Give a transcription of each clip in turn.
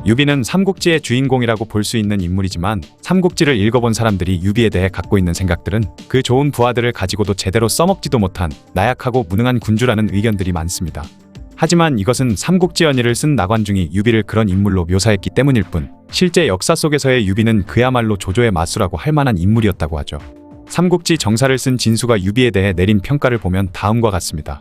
유비는 삼국지의 주인공이라고 볼 수 있는 인물이지만 삼국지를 읽어본 사람들이 유비에 대해 갖고 있는 생각들은 그 좋은 부하들을 가지고도 제대로 써먹지도 못한 나약하고 무능한 군주라는 의견들이 많습니다. 하지만 이것은 삼국지 연의를 쓴 나관중이 유비를 그런 인물로 묘사했기 때문일 뿐 실제 역사 속에서의 유비는 그야말로 조조의 마수라고 할 만한 인물이었다고 하죠. 삼국지 정사를 쓴 진수가 유비에 대해 내린 평가를 보면 다음과 같습니다.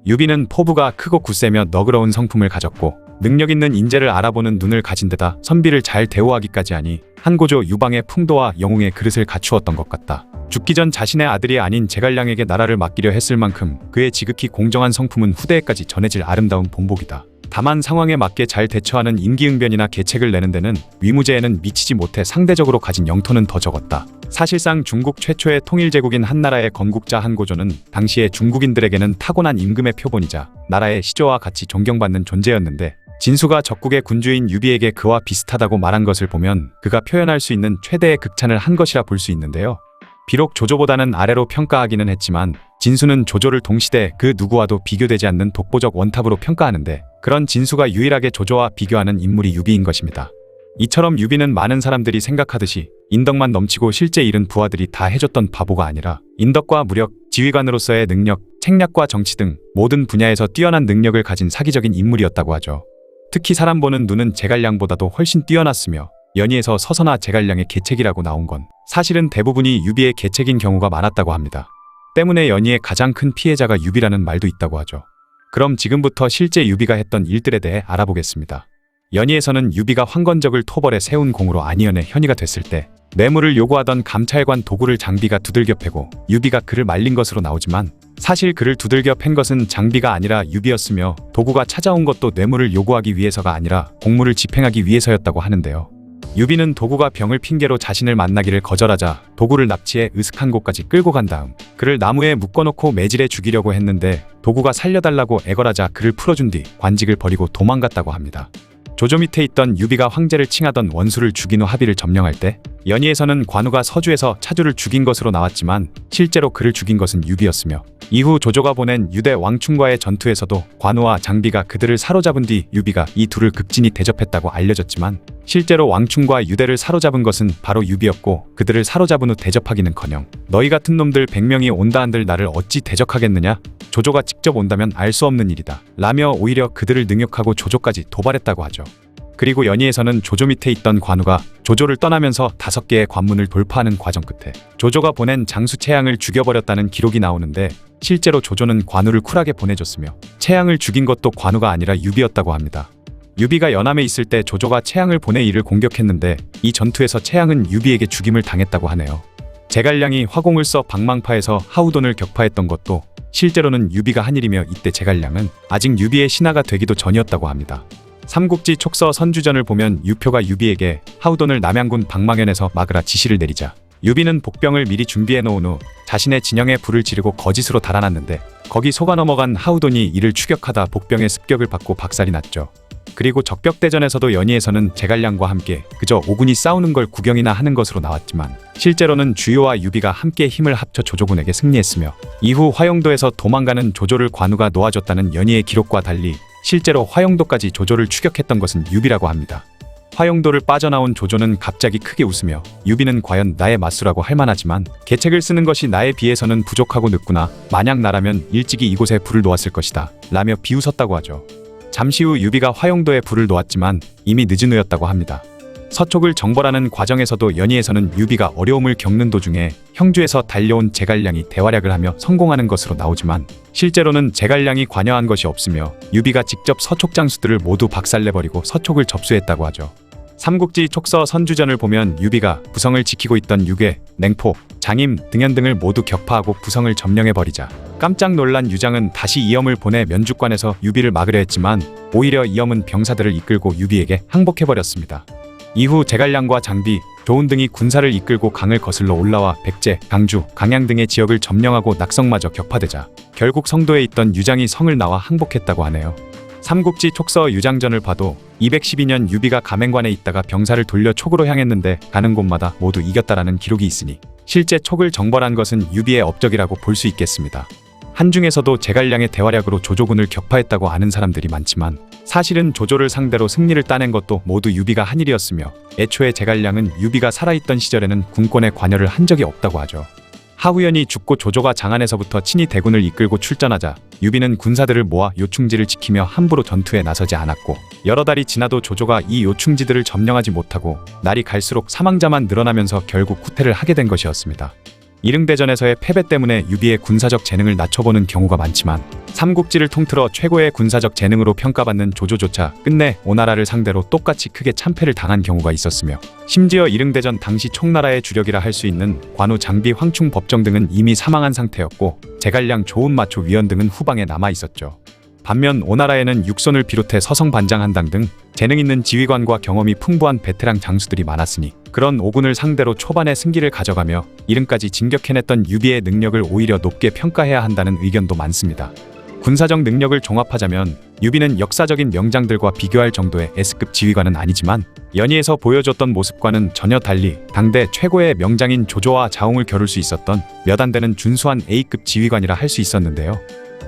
유비는 포부가 크고 굳세며 너그러운 성품을 가졌고 능력 있는 인재를 알아보는 눈을 가진 데다 선비를 잘 대우하기까지 하니 한고조 유방의 풍도와 영웅의 그릇을 갖추었던 것 같다. 죽기 전 자신의 아들이 아닌 제갈량에게 나라를 맡기려 했을 만큼 그의 지극히 공정한 성품은 후대에까지 전해질 아름다운 본보기다. 다만 상황에 맞게 잘 대처하는 임기응변이나 계책을 내는 데는 위무제에는 미치지 못해 상대적으로 가진 영토는 더 적었다. 사실상 중국 최초의 통일제국인 한나라의 건국자 한고조는 당시의 중국인들에게는 타고난 임금의 표본이자 나라의 시조와 같이 존경받는 존재였는데 진수가 적국의 군주인 유비에게 그와 비슷하다고 말한 것을 보면 그가 표현할 수 있는 최대의 극찬을 한 것이라 볼 수 있는데요. 비록 조조보다는 아래로 평가하기는 했지만 진수는 조조를 동시대 그 누구와도 비교되지 않는 독보적 원탑으로 평가하는데 그런 진수가 유일하게 조조와 비교하는 인물이 유비인 것입니다. 이처럼 유비는 많은 사람들이 생각하듯이 인덕만 넘치고 실제 일은 부하들이 다 해줬던 바보가 아니라 인덕과 무력, 지휘관으로서의 능력, 책략과 정치 등 모든 분야에서 뛰어난 능력을 가진 사기적인 인물이었다고 하죠. 특히 사람 보는 눈은 제갈량보다도 훨씬 뛰어났으며 연의에서 서서나 제갈량의 계책이라고 나온 건 사실은 대부분이 유비의 계책인 경우가 많았다고 합니다. 때문에 연의의 가장 큰 피해자가 유비라는 말도 있다고 하죠. 그럼 지금부터 실제 유비가 했던 일들에 대해 알아보겠습니다. 연의에서는 유비가 황건적을 토벌에 세운 공으로 안희연의 현이가 됐을 때 뇌물을 요구하던 감찰관 도구를 장비가 두들겨 패고 유비가 그를 말린 것으로 나오지만 사실 그를 두들겨 팬 것은 장비가 아니라 유비였으며 도구가 찾아온 것도 뇌물을 요구하기 위해서가 아니라 공무를 집행하기 위해서였다고 하는데요. 유비는 도구가 병을 핑계로 자신을 만나기를 거절하자 도구를 납치해 으슥한 곳까지 끌고 간 다음 그를 나무에 묶어놓고 매질해 죽이려고 했는데 도구가 살려달라고 애걸하자 그를 풀어준 뒤 관직을 버리고 도망갔다고 합니다. 조조 밑에 있던 유비가 황제를 칭하던 원수를 죽인 후 합의를 점령할 때 연의에서는 관우가 서주에서 차주를 죽인 것으로 나왔지만 실제로 그를 죽인 것은 유비였으며 이후 조조가 보낸 유대 왕충과의 전투에서도 관우와 장비가 그들을 사로잡은 뒤 유비가 이 둘을 극진히 대접했다고 알려졌지만 실제로 왕충과 유대를 사로잡은 것은 바로 유비였고 그들을 사로잡은 후 대접하기는커녕 너희 같은 놈들 100명이 온다 한들 나를 어찌 대적하겠느냐? 조조가 직접 온다면 알 수 없는 일이다 라며 오히려 그들을 능욕하고 조조까지 도발했다고 하죠. 그리고 연의에서는 조조 밑에 있던 관우가 조조를 떠나면서 5개의 관문을 돌파하는 과정 끝에 조조가 보낸 장수 채양을 죽여버렸다는 기록이 나오는데 실제로 조조는 관우를 쿨하게 보내줬으며 채양을 죽인 것도 관우가 아니라 유비였다고 합니다. 유비가 연암에 있을 때 조조가 채양을 보내 이를 공격했는데 이 전투에서 채양은 유비에게 죽임을 당했다고 하네요. 제갈량이 화공을 써 방망파에서 하우돈을 격파했던 것도 실제로는 유비가 한 일이며 이때 제갈량은 아직 유비의 신하가 되기도 전이었다고 합니다. 삼국지 촉서 선주전을 보면 유표가 유비에게 하우돈을 남양군 방망현에서 막으라 지시를 내리자 유비는 복병을 미리 준비해 놓은 후 자신의 진영에 불을 지르고 거짓으로 달아났는데 거기 속아 넘어간 하우돈이 이를 추격하다 복병의 습격을 받고 박살이 났죠. 그리고 적벽대전에서도 연의에서는 제갈량과 함께 그저 오군이 싸우는 걸 구경이나 하는 것으로 나왔지만 실제로는 주요와 유비가 함께 힘을 합쳐 조조군에게 승리했으며 이후 화영도에서 도망가는 조조를 관우가 놓아줬다는 연의의 기록과 달리 실제로 화영도까지 조조를 추격했던 것은 유비라고 합니다. 화영도를 빠져나온 조조는 갑자기 크게 웃으며 유비는 과연 나의 맞수라고 할 만하지만 계책을 쓰는 것이 나에 비해서는 부족하고 늦구나. 만약 나라면 일찍이 이곳에 불을 놓았을 것이다 라며 비웃었다고 하죠. 잠시 후 유비가 화영도에 불을 놓았지만 이미 늦은 후였다고 합니다. 서촉을 정벌하는 과정에서도 연의에서는 유비가 어려움을 겪는 도중에 형주에서 달려온 제갈량이 대활약을 하며 성공하는 것으로 나오지만 실제로는 제갈량이 관여한 것이 없으며 유비가 직접 서촉 장수들을 모두 박살내버리고 서촉을 접수했다고 하죠. 삼국지 촉서 선주전을 보면 유비가 부성을 지키고 있던 유괴, 냉포, 장임, 등현 등을 모두 격파하고 부성을 점령해버리자 깜짝 놀란 유장은 다시 이엄을 보내 면죽관에서 유비를 막으려 했지만 오히려 이엄은 병사들을 이끌고 유비에게 항복해버렸습니다. 이후 제갈량과 장비, 조운 등이 군사를 이끌고 강을 거슬러 올라와 백제, 강주, 강양 등의 지역을 점령하고 낙성마저 격파되자 결국 성도에 있던 유장이 성을 나와 항복했다고 하네요. 삼국지 촉서 유장전을 봐도 212년 유비가 가맹관에 있다가 병사를 돌려 촉으로 향했는데 가는 곳마다 모두 이겼다라는 기록이 있으니 실제 촉을 정벌한 것은 유비의 업적이라고 볼 수 있겠습니다. 한중에서도 제갈량의 대활약으로 조조군을 격파했다고 아는 사람들이 많지만 사실은 조조를 상대로 승리를 따낸 것도 모두 유비가 한 일이었으며 애초에 제갈량은 유비가 살아있던 시절에는 군권에 관여를 한 적이 없다고 하죠. 하우연이 죽고 조조가 장안에서부터 친히 대군을 이끌고 출전하자 유비는 군사들을 모아 요충지를 지키며 함부로 전투에 나서지 않았고 여러 달이 지나도 조조가 이 요충지들을 점령하지 못하고 날이 갈수록 사망자만 늘어나면서 결국 후퇴를 하게 된 것이었습니다. 이릉대전에서의 패배 때문에 유비의 군사적 재능을 낮춰보는 경우가 많지만 삼국지를 통틀어 최고의 군사적 재능으로 평가받는 조조조차 끝내 오나라를 상대로 똑같이 크게 참패를 당한 경우가 있었으며 심지어 이릉대전 당시 총나라의 주력이라 할 수 있는 관우, 장비, 황충, 법정 등은 이미 사망한 상태였고 제갈량, 조은, 마초, 위원 등은 후방에 남아 있었죠. 반면 오나라에는 육손을 비롯해 서성, 반장, 한당 등 재능 있는 지휘관과 경험이 풍부한 베테랑 장수들이 많았으니 그런 오군을 상대로 초반에 승기를 가져가며 이릉까지 진격해냈던 유비의 능력을 오히려 높게 평가해야 한다는 의견도 많습니다. 군사적 능력을 종합하자면 유비는 역사적인 명장들과 비교할 정도의 S급 지휘관은 아니지만 연희에서 보여줬던 모습과는 전혀 달리 당대 최고의 명장인 조조와 자웅을 겨룰 수 있었던 몇 안 되는 준수한 A급 지휘관이라 할 수 있었는데요.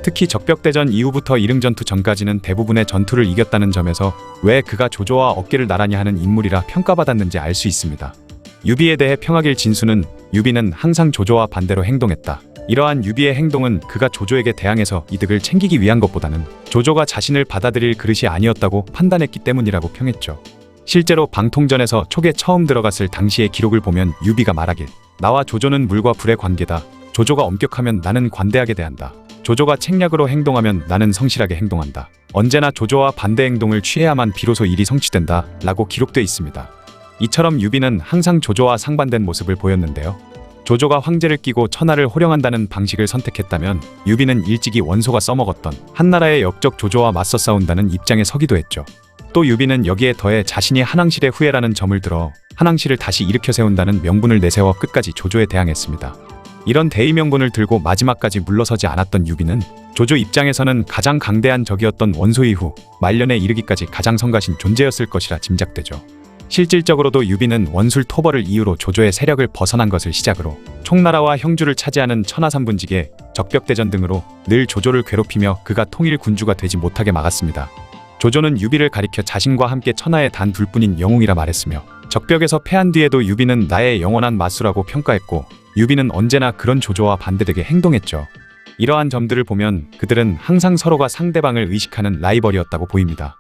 특히 적벽대전 이후부터 이릉전투 전까지는 대부분의 전투를 이겼다는 점에서 왜 그가 조조와 어깨를 나란히 하는 인물이라 평가받았는지 알 수 있습니다. 유비에 대해 평하길 진수는 유비는 항상 조조와 반대로 행동했다. 이러한 유비의 행동은 그가 조조에게 대항해서 이득을 챙기기 위한 것보다는 조조가 자신을 받아들일 그릇이 아니었다고 판단했기 때문이라고 평했죠. 실제로 방통전에서 촉에 처음 들어갔을 당시의 기록을 보면 유비가 말하길 나와 조조는 물과 불의 관계다. 조조가 엄격하면 나는 관대하게 대한다. 조조가 책략으로 행동하면 나는 성실하게 행동한다. 언제나 조조와 반대 행동을 취해야만 비로소 일이 성취된다 라고 기록되어 있습니다. 이처럼 유비는 항상 조조와 상반된 모습을 보였는데요. 조조가 황제를 끼고 천하를 호령한다는 방식을 선택했다면 유비는 일찍이 원소가 써먹었던 한나라의 역적 조조와 맞서 싸운다는 입장에 서기도 했죠. 또 유비는 여기에 더해 자신이 한왕실의 후예라는 점을 들어 한왕실을 다시 일으켜 세운다는 명분을 내세워 끝까지 조조에 대항했습니다. 이런 대의명분을 들고 마지막까지 물러서지 않았던 유비는 조조 입장에서는 가장 강대한 적이었던 원소 이후 말년에 이르기까지 가장 성가신 존재였을 것이라 짐작되죠. 실질적으로도 유비는 원술 토벌을 이유로 조조의 세력을 벗어난 것을 시작으로 총나라와 형주를 차지하는 천하삼분직에 적벽대전 등으로 늘 조조를 괴롭히며 그가 통일 군주가 되지 못하게 막았습니다. 조조는 유비를 가리켜 자신과 함께 천하의 단 둘뿐인 영웅이라 말했으며 적벽에서 패한 뒤에도 유비는 나의 영원한 맞수라고 평가했고 유비는 언제나 그런 조조와 반대되게 행동했죠. 이러한 점들을 보면 그들은 항상 서로가 상대방을 의식하는 라이벌이었다고 보입니다.